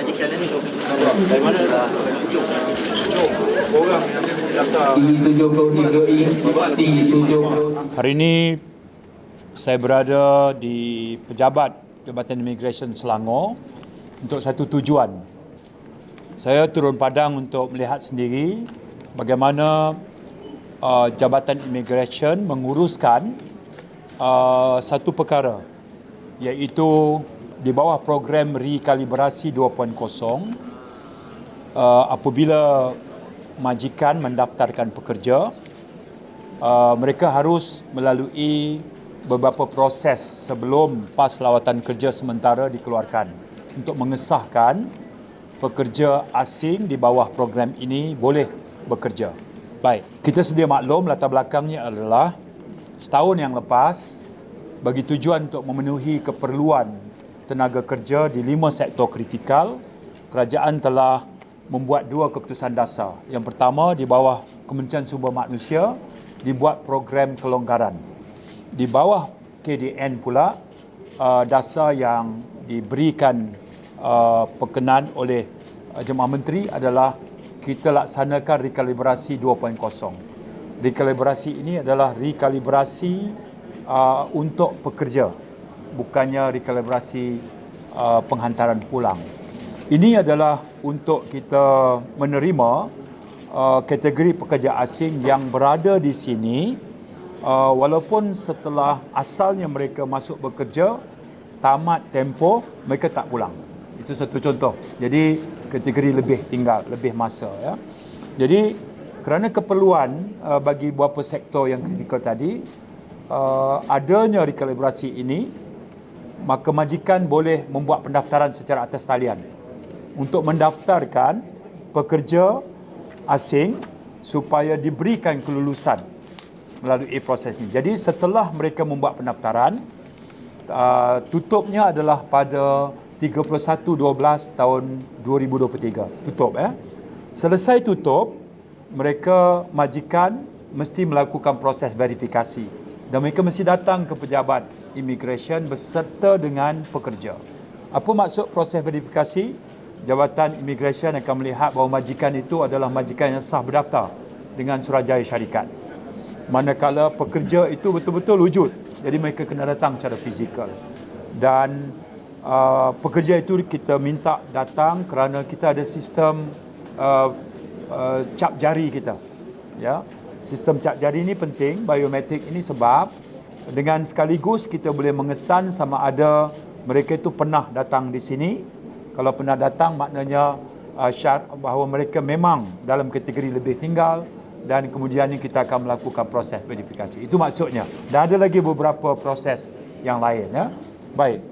majikan ni. Dari mana dah? Orang yang ada daftar. T73I, T70. Hari ini saya berada di Pejabat Jabatan Immigration Selangor untuk satu tujuan. Saya turun padang untuk melihat sendiri bagaimana Jabatan Immigration menguruskan satu perkara, iaitu di bawah program rekalibrasi 2.0, apabila majikan mendaftarkan pekerja, mereka harus melalui beberapa proses sebelum PAS lawatan kerja sementara dikeluarkan untuk mengesahkan pekerja asing di bawah program ini boleh bekerja. Baik, kita sedia maklum latar belakangnya adalah setahun yang lepas, bagi tujuan untuk memenuhi keperluan tenaga kerja di 5 sektor kritikal, kerajaan telah membuat 2 keputusan dasar. Yang pertama, di bawah Kementerian Sumber Manusia dibuat program kelonggaran. Di bawah KDN pula, dasar yang diberikan perkenan oleh Jemaah Menteri adalah kita laksanakan rekalibrasi 2.0. Rekalibrasi ini adalah rekalibrasi untuk pekerja, bukannya rekalibrasi penghantaran pulang. Ini adalah untuk kita menerima kategori pekerja asing yang berada di sini, walaupun setelah asalnya mereka masuk bekerja, tamat tempoh, mereka tak pulang. Itu satu contoh. Jadi kategori lebih tinggal, lebih masa. Ya. Jadi kerana keperluan bagi beberapa sektor yang kritikal tadi, adanya rekalibrasi ini, maka majikan boleh membuat pendaftaran secara atas talian untuk mendaftarkan pekerja asing supaya diberikan kelulusan melalui proses ini. Jadi setelah mereka membuat pendaftaran, tutupnya adalah pada 31/12 tahun 2023. Tutup. Selesai tutup, mereka majikan mesti melakukan proses verifikasi dan mereka mesti datang ke pejabat immigration beserta dengan pekerja. Apa maksud proses verifikasi? Jabatan Immigration akan melihat bahawa majikan itu adalah majikan yang sah berdaftar dengan Suruhanjaya Syarikat. Manakala pekerja itu betul-betul wujud, jadi mereka kena datang secara fizikal. Dan pekerja itu kita minta datang kerana kita ada sistem cap jari kita. Ya, sistem cap jari ini penting, biometrik ini, sebab dengan sekaligus kita boleh mengesan sama ada mereka itu pernah datang di sini. Kalau pernah datang maknanya syarat bahawa mereka memang dalam kategori lebih tinggal, dan kemudiannya kita akan melakukan proses verifikasi. Itu maksudnya. Dan ada lagi beberapa proses yang lain. Ya. Baik.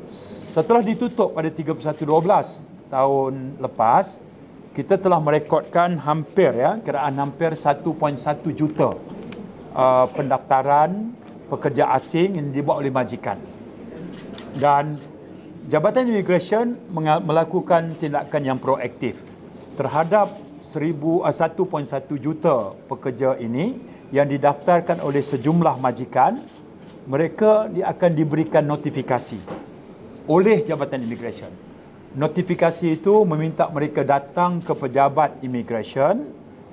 Setelah ditutup pada 31/12 tahun lepas, kita telah merekodkan hampir, kiraan hampir 1.1 juta pendaftaran pekerja asing yang dibuat oleh majikan. Dan Jabatan Immigration melakukan tindakan yang proaktif terhadap 1.1 juta pekerja ini yang didaftarkan oleh sejumlah majikan. Mereka akan diberikan notifikasi oleh Jabatan Immigration. Notifikasi itu meminta mereka datang ke pejabat immigration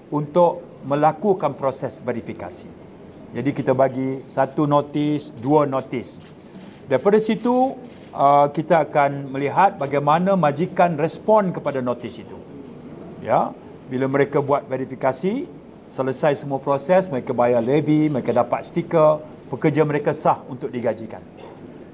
untuk melakukan proses verifikasi. Jadi kita bagi 1 notis, 2 notis. Daripada situ kita akan melihat bagaimana majikan respon kepada notis itu. Ya, bila mereka buat verifikasi, selesai semua proses, mereka bayar levy, mereka dapat stiker, pekerja mereka sah untuk digajikan.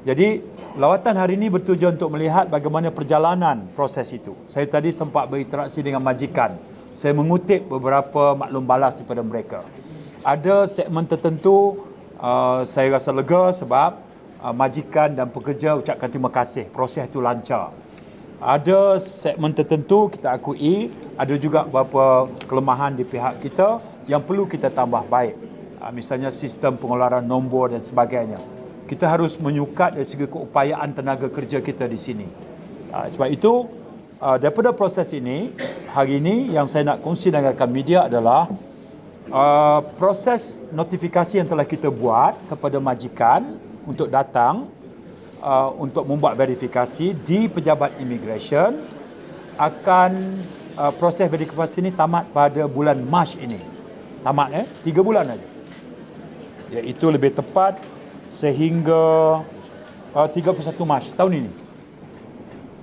Jadi lawatan hari ini bertujuan untuk melihat bagaimana perjalanan proses itu. Saya tadi sempat berinteraksi dengan majikan. Saya mengutip beberapa maklum balas daripada mereka. Ada segmen tertentu saya rasa lega sebab majikan dan pekerja ucapkan terima kasih. Proses itu lancar. Ada segmen tertentu kita akui, ada juga beberapa kelemahan di pihak kita yang perlu kita tambah baik. Misalnya sistem pengeluaran nombor dan sebagainya. Kita harus menyukat dari segi keupayaan tenaga kerja kita di sini. Sebab itu, daripada proses ini, hari ini yang saya nak kongsi dengan rakan media adalah proses notifikasi yang telah kita buat kepada majikan untuk datang untuk membuat verifikasi di pejabat immigration akan proses verifikasi ini tamat pada bulan Mac ini. Tamat 3 bulan saja. Iaitu lebih tepat sehingga 31 Mac tahun ini.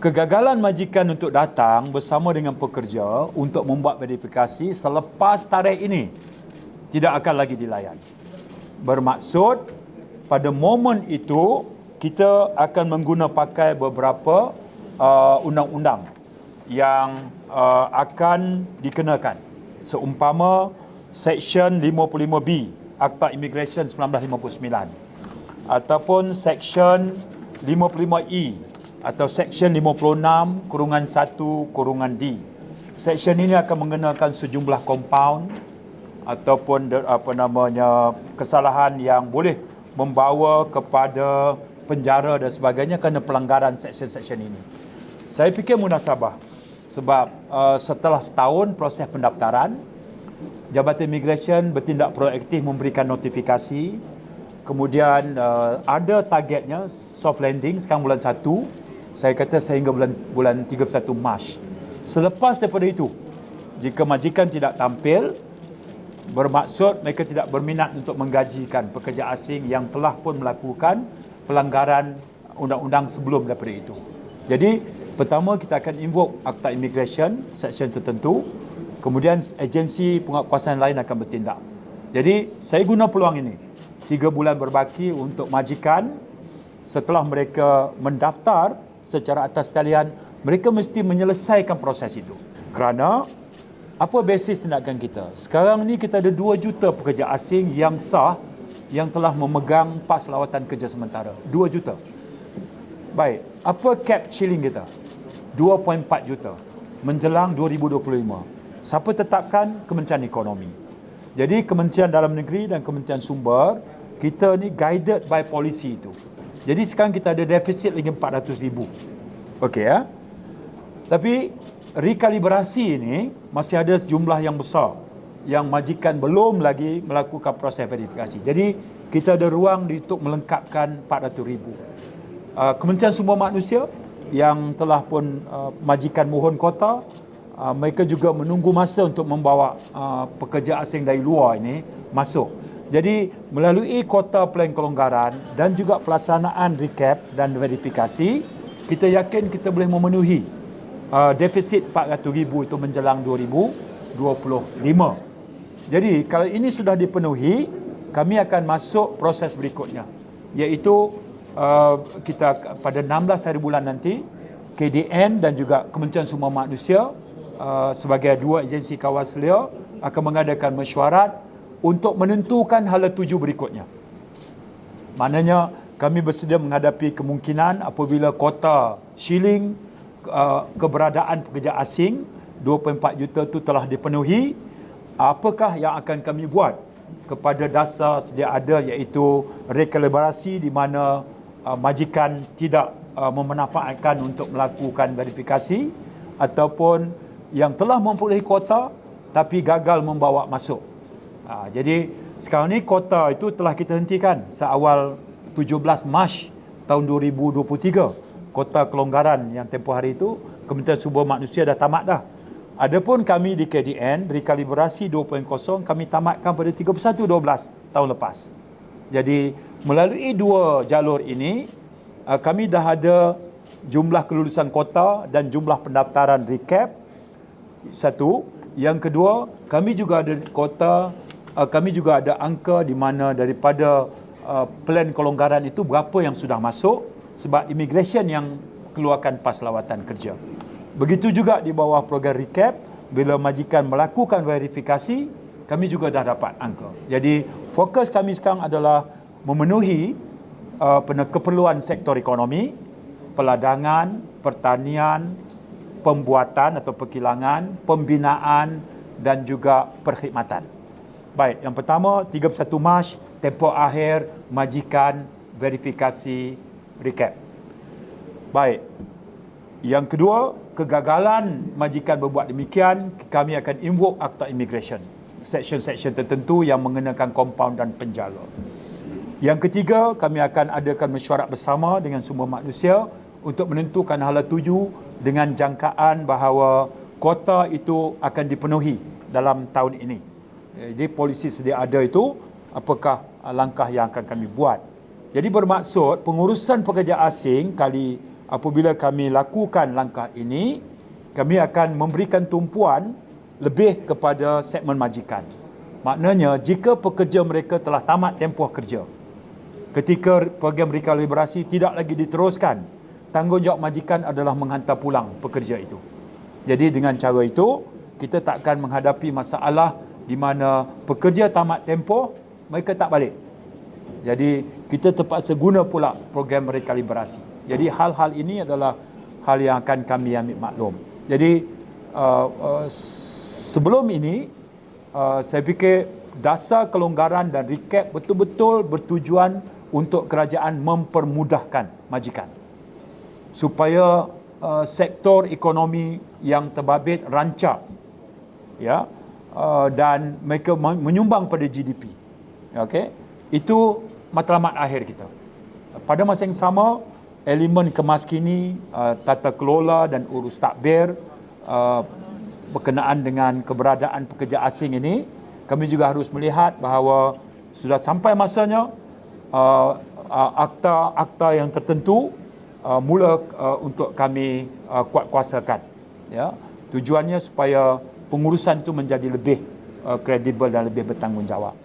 Kegagalan majikan untuk datang bersama dengan pekerja untuk membuat verifikasi selepas tarikh ini tidak akan lagi dilayan. Bermaksud pada momen itu kita akan pakai beberapa undang-undang yang akan dikenakan. Seumpama Seksyen 55B Akta Immigration 1959 ataupun Seksyen 55E atau Seksyen 56(1)(d. Seksyen ini akan mengenakan sejumlah compound ataupun kesalahan yang boleh membawa kepada penjara dan sebagainya kerana pelanggaran seksyen-seksyen ini. Saya fikir munasabah sebab setelah setahun proses pendaftaran, Jabatan Immigration bertindak proaktif memberikan notifikasi. Kemudian ada targetnya soft landing sekarang bulan 1. Saya kata sehingga bulan 31 Mac. Selepas daripada itu, jika majikan tidak tampil, bermaksud mereka tidak berminat untuk menggajikan pekerja asing yang telah pun melakukan pelanggaran undang-undang sebelum daripada itu. Jadi, pertama kita akan invoke Akta Immigration, seksyen tertentu, kemudian agensi penguatkuasaan lain akan bertindak. Jadi, saya guna peluang ini, 3 bulan berbaki untuk majikan, setelah mereka mendaftar secara atas talian, mereka mesti menyelesaikan proses itu. Kerana, apa basis tindakan kita? Sekarang ni kita ada 2 juta pekerja asing yang sah yang telah memegang pas lawatan kerja sementara. 2 juta. Baik, apa cap shilling kita? 2.4 juta. Menjelang 2025. Siapa tetapkan? Kementerian Ekonomi. Jadi Kementerian Dalam Negeri dan Kementerian Sumber, kita ni guided by policy itu. Jadi sekarang kita ada defisit lagi 400,000. Okey ya. Tapi rekalibrasi ini masih ada jumlah yang besar yang majikan belum lagi melakukan proses verifikasi. Jadi kita ada ruang untuk melengkapkan 400,000. Kementerian Sumber Manusia yang telah pun majikan mohon kota, mereka juga menunggu masa untuk membawa pekerja asing dari luar ini masuk. Jadi melalui kota plan kelonggaran dan juga pelaksanaan recap dan verifikasi, kita yakin kita boleh memenuhi defisit 400,000 itu menjelang 2025. Jadi kalau ini sudah dipenuhi, kami akan masuk proses berikutnya, iaitu kita pada 16 hari bulan nanti, KDN dan juga Kementerian Sumber Manusia sebagai 2 agensi kawal selia akan mengadakan mesyuarat untuk menentukan hala tuju berikutnya. Maknanya kami bersedia menghadapi kemungkinan apabila kota shilling keberadaan pekerja asing 2.4 juta itu telah dipenuhi, apakah yang akan kami buat kepada dasar sedia ada, iaitu rekalibrasi di mana majikan tidak memanfaatkan untuk melakukan verifikasi ataupun yang telah memperolehi kota tapi gagal membawa masuk. Jadi sekarang ni kota itu telah kita hentikan seawal 17 Mac tahun 2023. Kota kelonggaran yang tempoh hari itu Kementerian Sumber Manusia dah tamat dah. Adapun kami di KDN rekalibrasi 2.0 kami tamatkan pada 31/12 tahun lepas. Jadi melalui 2 jalur ini kami dah ada jumlah kelulusan kota dan jumlah pendaftaran recap. Satu, yang kedua, kami juga ada kota, kami juga ada angka di mana daripada plan kelonggaran itu berapa yang sudah masuk sebab immigration yang keluarkan pas lawatan kerja. Begitu juga di bawah program recap, bila majikan melakukan verifikasi, kami juga dah dapat angka. Jadi fokus kami sekarang adalah memenuhi keperluan sektor ekonomi, peladangan, pertanian, pembuatan atau perkilangan, pembinaan dan juga perkhidmatan. Baik, yang pertama 31 Mac, tempoh akhir majikan verifikasi recap. Baik. Yang kedua, kegagalan majikan berbuat demikian, kami akan invoke Akta Immigration. Seksyen-seksyen tertentu yang mengenakan kompaun dan penjala. Yang ketiga, kami akan adakan mesyuarat bersama dengan semua manusia untuk menentukan hala tuju dengan jangkaan bahawa kuota itu akan dipenuhi dalam tahun ini. Jadi polisi sedia ada itu, apakah langkah yang akan kami buat. Jadi bermaksud pengurusan pekerja asing apabila kami lakukan langkah ini, kami akan memberikan tumpuan lebih kepada segmen majikan. Maknanya jika pekerja mereka telah tamat tempoh kerja, ketika program rekalibrasi tidak lagi diteruskan, tanggungjawab majikan adalah menghantar pulang pekerja itu. Jadi dengan cara itu, kita takkan menghadapi masalah di mana pekerja tamat tempoh, mereka tak balik. Jadi kita terpaksa guna pula program rekalibrasi. Jadi hal-hal ini adalah hal yang akan kami ambil maklum. Jadi sebelum ini, saya fikir dasar kelonggaran dan recap betul-betul bertujuan untuk kerajaan mempermudahkan majikan supaya sektor ekonomi yang terbabit rancak, ya, dan mereka menyumbang pada GDP. Okey, itu matlamat akhir kita. Pada masa yang sama, elemen kemaskini, tata kelola dan urus takbir berkenaan dengan keberadaan pekerja asing ini, kami juga harus melihat bahawa sudah sampai masanya akta-akta yang tertentu mula untuk kami kuatkuasakan. Ya, tujuannya supaya pengurusan itu menjadi lebih kredibel dan lebih bertanggungjawab.